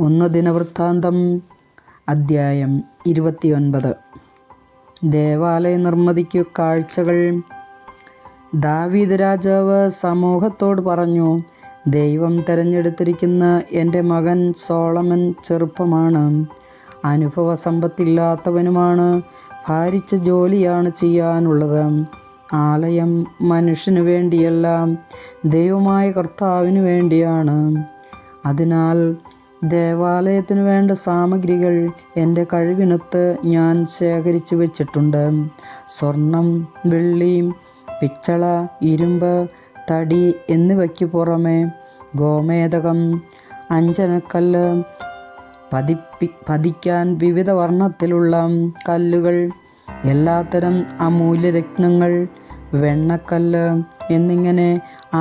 1 ദിനവൃത്താന്തം അദ്ധ്യായം 29. ദേവാലയ നിർമ്മിതിക്കു കാഴ്ചകൾ. ദാവീദ് രാജാവ് സമൂഹത്തോട് പറഞ്ഞു, ദൈവം തിരഞ്ഞെടുത്തിരിക്കുന്ന എൻ്റെ മകൻ സോളമൻ ചെറുപ്പമാണ്, അനുഭവസമ്പത്തില്ലാത്തവനുമാണ്, ഭാരിച്ച ജോലിയാണ് ചെയ്യാനുള്ളത്. ആലയം മനുഷ്യനു വേണ്ടിയല്ല, ദൈവമായ കർത്താവിന് വേണ്ടിയാണ്. അതിനാൽ ദേവാലയത്തിനു വേണ്ട സാമഗ്രികൾ എൻ്റെ കഴിവിനൊത്ത് ഞാൻ ശേഖരിച്ചു വച്ചിട്ടുണ്ട്. സ്വർണം, വെള്ളി, പിച്ചള, ഇരുമ്പ്, തടി എന്നിവയ്ക്ക് പുറമെ ഗോമേതകം, അഞ്ജനക്കല്ല്, പതിക്കാൻ വിവിധ വർണ്ണത്തിലുള്ള കല്ലുകൾ, എല്ലാത്തരം അമൂല്യരത്നങ്ങൾ, വെണ്ണക്കല്ല് എന്നിങ്ങനെ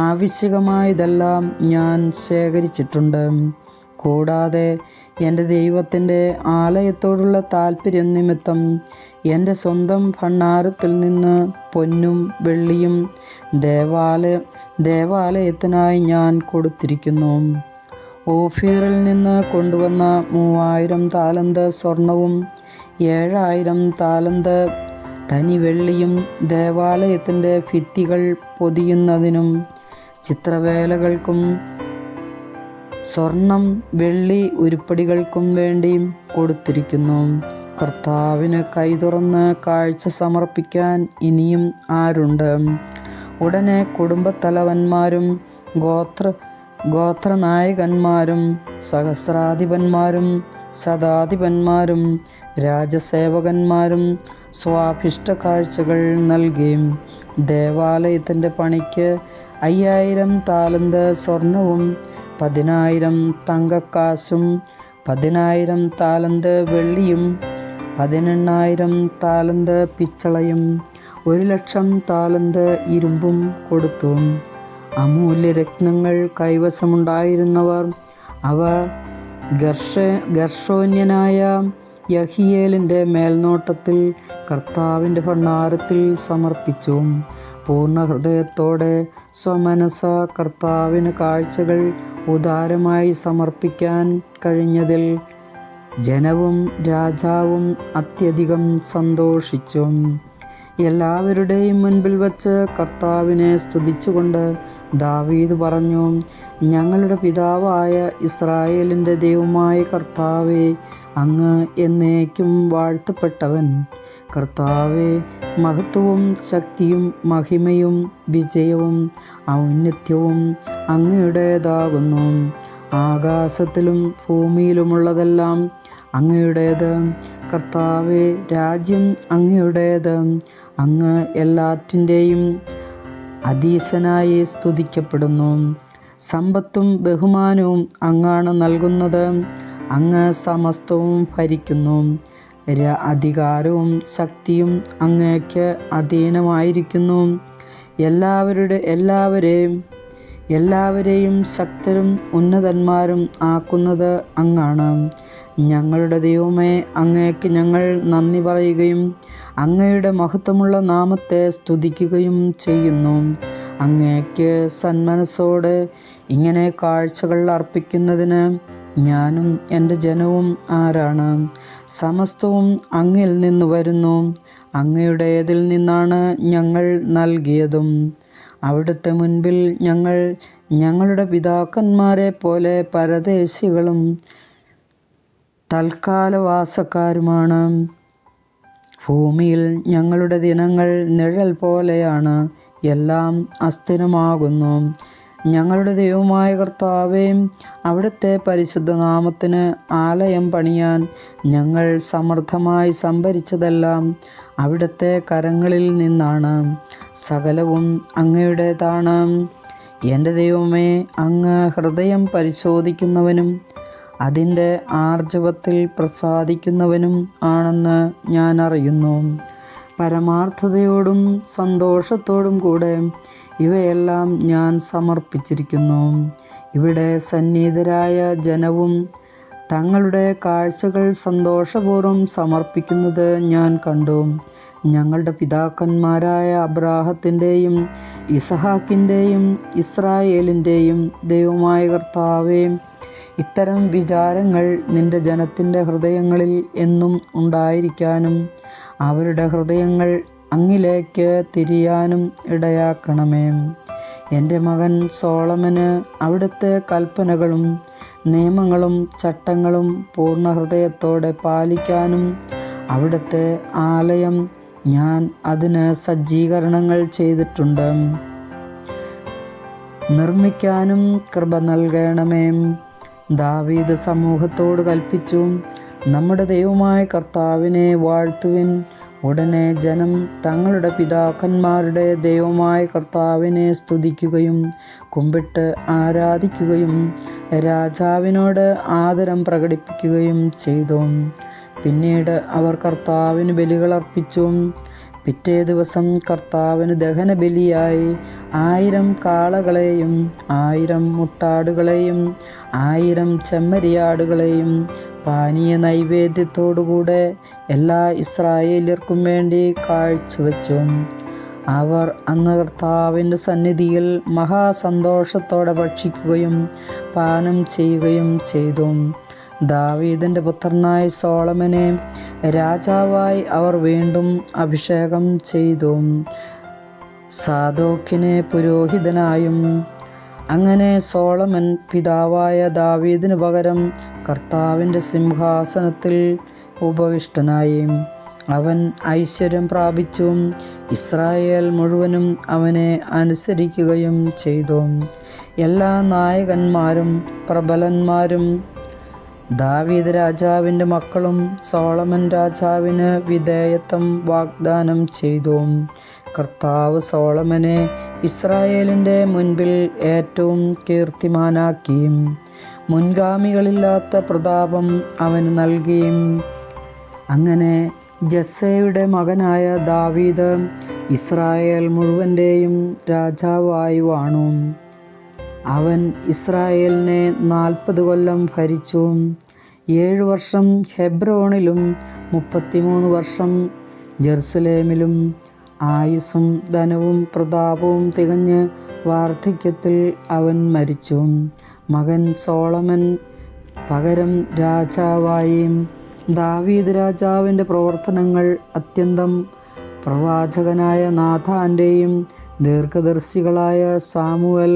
ആവശ്യകമായതെല്ലാം ഞാൻ ശേഖരിച്ചിട്ടുണ്ട്. കൂടാതെ എൻ്റെ ദൈവത്തിൻ്റെ ആലയത്തോടുള്ള താൽപ്പര്യം നിമിത്തം എൻ്റെ സ്വന്തം ഭണ്ഡാരത്തിൽ നിന്ന് പൊന്നും വെള്ളിയും ദേവാലയത്തിനായി ഞാൻ കൊടുത്തിരിക്കുന്നു. ഓഫീറിൽ നിന്ന് കൊണ്ടുവന്ന 3000 താലന്ത് സ്വർണവും 7000 താലന്ത് തനി വെള്ളിയും ദേവാലയത്തിൻ്റെ ഭിത്തികൾ പൊതിയുന്നതിനും ചിത്രവേലകൾക്കും സ്വർണം വെള്ളി ഉരുപ്പടികൾക്കും വേണ്ടി കൊടുത്തിരിക്കുന്നു. കർത്താവിന് കൈ തുറന്ന് കാഴ്ച സമർപ്പിക്കാൻ ഇനിയും ആരുണ്ട്? ഉടനെ കുടുംബത്തലവന്മാരും ഗോത്രനായകന്മാരും സഹസ്രാധിപന്മാരും ശതാധിപന്മാരും രാജസേവകന്മാരും സ്വാഭിഷ്ട കാഴ്ചകൾ നൽകി. ദേവാലയത്തിൻ്റെ പണിക്ക് 5000 താലന്ത് സ്വർണവും 10000 തങ്കക്കാശും 10000 താലന്ത് വെള്ളിയും 18000 താലന്ത് പിച്ചളയും 1,00,000 താലന്ത് ഇരുമ്പും കൊടുത്തു. അമൂല്യരത്നങ്ങൾ കൈവശമുണ്ടായിരുന്നവർ അവ ഗർഷോന്യനായ യഹിയേലിൻ്റെ മേൽനോട്ടത്തിൽ കർത്താവിൻ്റെ ഭണ്ഡാരത്തിൽ സമർപ്പിച്ചു. പൂർണ്ണ ഹൃദയത്തോടെ സ്വമനസ കർത്താവിന് കാഴ്ചകൾ ഉദാരമായി സമർപ്പിക്കാൻ കഴിഞ്ഞതിൽ ജനവും രാജാവും അത്യധികം സന്തോഷിച്ചു. എല്ലാവരുടെയും മുൻപിൽ വച്ച് കർത്താവിനെ സ്തുതിച്ചുകൊണ്ട് ദാവീദ് പറഞ്ഞു, ഞങ്ങളുടെ പിതാവായ ഇസ്രായേലിൻ്റെ ദൈവമായ കർത്താവേ, അങ്ങ് എന്നേക്കും വാഴ്ത്തപ്പെട്ടവൻ. കർത്താവേ, മഹത്വവും ശക്തിയും മഹിമയും വിജയവും ഔന്നത്യവും അങ്ങയുടേതാകുന്നു. ആകാശത്തിലും ഭൂമിയിലുമുള്ളതെല്ലാം അങ്ങയുടേത്. കർത്താവേ, രാജ്യം അങ്ങയുടേത്. അങ്ങ് എല്ലാറ്റിൻ്റെയും അധീശനായി സ്തുതിക്കപ്പെടുന്നു. സമ്പത്തും ബഹുമാനവും അങ്ങാണ് നൽകുന്നത്. അങ്ങ് സമസ്തവും ഭരിക്കുന്നു. അധികാരവും ശക്തിയും അങ്ങേക്ക് അധീനമായിരിക്കുന്നു. എല്ലാവരെയും ശക്തരും ഉന്നതന്മാരും ആക്കുന്നത് അങ്ങാണ്. ഞങ്ങളുടെ ദൈവമേ, അങ്ങേക്ക് ഞങ്ങൾ നന്ദി പറയുകയും അങ്ങയുടെ മഹത്വമുള്ള നാമത്തെ സ്തുതിക്കുകയും ചെയ്യുന്നു. അങ്ങേക്ക് സന്മനസ്സോടെ ഇങ്ങനെ കാഴ്ചകൾ അർപ്പിക്കുന്നതിന് ഞാനും എൻ്റെ ജനവും ആരാണ്? സമസ്തവും അങ്ങിൽ നിന്ന് വരുന്നു. അങ്ങയുടേതിൽ നിന്നാണ് ഞങ്ങൾ നൽകിയതും. അവിടുത്തെ മുൻപിൽ ഞങ്ങൾ ഞങ്ങളുടെ പിതാക്കന്മാരെ പോലെ പരദേശികളും തൽക്കാലവാസക്കാരുമാണ്. ഭൂമിയിൽ ഞങ്ങളുടെ ദിനങ്ങൾ നിഴൽ പോലെയാണ്, എല്ലാം അസ്ഥിരമാകുന്നു. ഞങ്ങളുടെ ദൈവമായ കർത്താവേ, അവിടുത്തെ പരിശുദ്ധ നാമത്തിന് ആലയം പണിയാൻ ഞങ്ങൾ സമൃദ്ധമായി സംഭരിച്ചതെല്ലാം അവിടുത്തെ കരങ്ങളിൽ നിന്നാണ്. സകലവും അങ്ങയുടേതാണ്. എൻ്റെ ദൈവമേ, അങ്ങ് ഹൃദയം പരിശോധിക്കുന്നവനും അതിൻ്റെ ആർജവത്തിൽ പ്രസാദിക്കുന്നവനും ആണെന്ന് ഞാൻ അറിയുന്നു. പരമാർത്ഥതയോടും സന്തോഷത്തോടും കൂടെ ഇവയെല്ലാം ഞാൻ സമർപ്പിച്ചിരിക്കുന്നു. ഇവിടെ സന്നിഹിതരായ ജനവും തങ്ങളുടെ കാഴ്ചകൾ സന്തോഷപൂർവ്വം സമർപ്പിക്കുന്നത് ഞാൻ കണ്ടു. ഞങ്ങളുടെ പിതാക്കന്മാരായ അബ്രാഹത്തിൻ്റെയും ഇസഹാക്കിൻ്റെയും ഇസ്രായേലിൻ്റെയും ദൈവമായ കർത്താവേ, ഇത്തരം വിചാരങ്ങൾ നിന്റെ ജനത്തിൻ്റെ ഹൃദയങ്ങളിൽ എന്നും ഉണ്ടായിരിക്കാനും അവരുടെ ഹൃദയങ്ങൾ അങ്ങിലേക്ക് തിരിയാനും ഇടയാക്കണമേ. എൻ്റെ മകൻ സോളമന് അവിടുത്തെ കൽപ്പനകളും നിയമങ്ങളും ചട്ടങ്ങളും പൂർണ്ണ ഹൃദയത്തോടെ പാലിക്കാനും അവിടുത്തെ ആലയം ഞാൻ അതിന് സജ്ജീകരണങ്ങൾ ചെയ്തിട്ടുണ്ട് നിർമ്മിക്കാനും കൃപ നൽകണമേ. ദാവീദ് സമൂഹത്തോട് കൽപ്പിച്ചു, നമ്മുടെ ദൈവമായ കർത്താവിനെ വാഴ്ത്തുവിൻ. ഉടനെ ജനം തങ്ങളുടെ പിതാക്കന്മാരുടെ ദൈവമായ കർത്താവിനെ സ്തുതിക്കുകയും കുമ്പിട്ട് ആരാധിക്കുകയും രാജാവിനോട് ആദരം പ്രകടിപ്പിക്കുകയും ചെയ്തു. പിന്നീട് അവർ കർത്താവിന് ബലികളർപ്പിച്ചു. പിറ്റേ ദിവസം കർത്താവിന് ദഹനബലിയായി 1000 കാളകളെയും 1000 മുട്ടാടുകളെയും 1000 ചെമ്മരിയാടുകളെയും പാനീയ നൈവേദ്യത്തോടുകൂടെ എല്ലാ ഇസ്രായേല്യർക്കും വേണ്ടി കാഴ്ചവെച്ചു. അവർ അന്ന് കർത്താവിൻ്റെ സന്നിധിയിൽ മഹാസന്തോഷത്തോടെ ഭക്ഷിക്കുകയും പാനം ചെയ്യുകയും ചെയ്തു. ദാവീദിൻ്റെ പുത്രനായ സോളമനെ രാജാവായി അവർ വീണ്ടും അഭിഷേകം ചെയ്തു, സാദോക്കിനെ പുരോഹിതനായും. അങ്ങനെ സോളമൻ പിതാവായ ദാവീദിന് പകരം കർത്താവിൻ്റെ സിംഹാസനത്തിൽ ഉപവിഷ്ടനായി. അവൻ ഐശ്വര്യം പ്രാപിച്ചു. ഇസ്രായേൽ മുഴുവനും അവനെ അനുസരിക്കുകയും ചെയ്തു. എല്ലാ നായകന്മാരും പ്രബലന്മാരും ദാവീദ് രാജാവിൻ്റെ മക്കളും സോളമൻ രാജാവിന് വിധേയത്വം വാഗ്ദാനം ചെയ്തു. കർത്താവ് സോളമനെ ഇസ്രായേലിൻ്റെ മുൻപിൽ ഏറ്റവും കീർത്തിമാനാക്കി. മുൻഗാമികളില്ലാത്ത പ്രതാപം അവന് നൽകി. അങ്ങനെ ജസ്സയുടെ മകനായ ദാവീദ് ഇസ്രായേൽ മുഴുവൻ്റെയും രാജാവായി വാണു. അവൻ ഇസ്രായേലിനെ 40 കൊല്ലം ഭരിച്ചു. 7 വർഷം ഹെബ്രോണിലും 33 വർഷം ജെറുസലേമിലും. ആയുസ്സും ധനവും പ്രതാപവും തികഞ്ഞ് വാർദ്ധക്യത്തിൽ അവൻ മരിച്ചു. മകൻ സോളമൻ പകരം രാജാവായി. ദാവീദ് രാജാവിൻ്റെ പ്രവർത്തനങ്ങൾ അത്യന്തം പ്രവാചകനായ നാഥാൻ്റെയും ദീർഘദർശികളായ സാമുവൽ,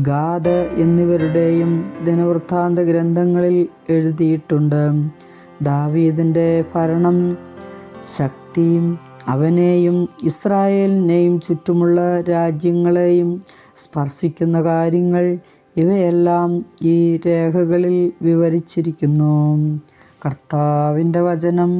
ഗാദ് എന്നിവരുടെയും ദിനവൃത്താന്ത ഗ്രന്ഥങ്ങളിൽ എഴുതിയിട്ടുണ്ട്. ദാവീദിൻ്റെ ഭരണം, ശക്തിയും അവനെയും ഇസ്രായേലിനെയും ചുറ്റുമുള്ള രാജ്യങ്ങളെയും സ്പർശിക്കുന്ന കാര്യങ്ങൾ ഇവയെല്ലാം ഈ രേഖകളിൽ വിവരിച്ചിരിക്കുന്നു. കർത്താവിൻ്റെ വചനം.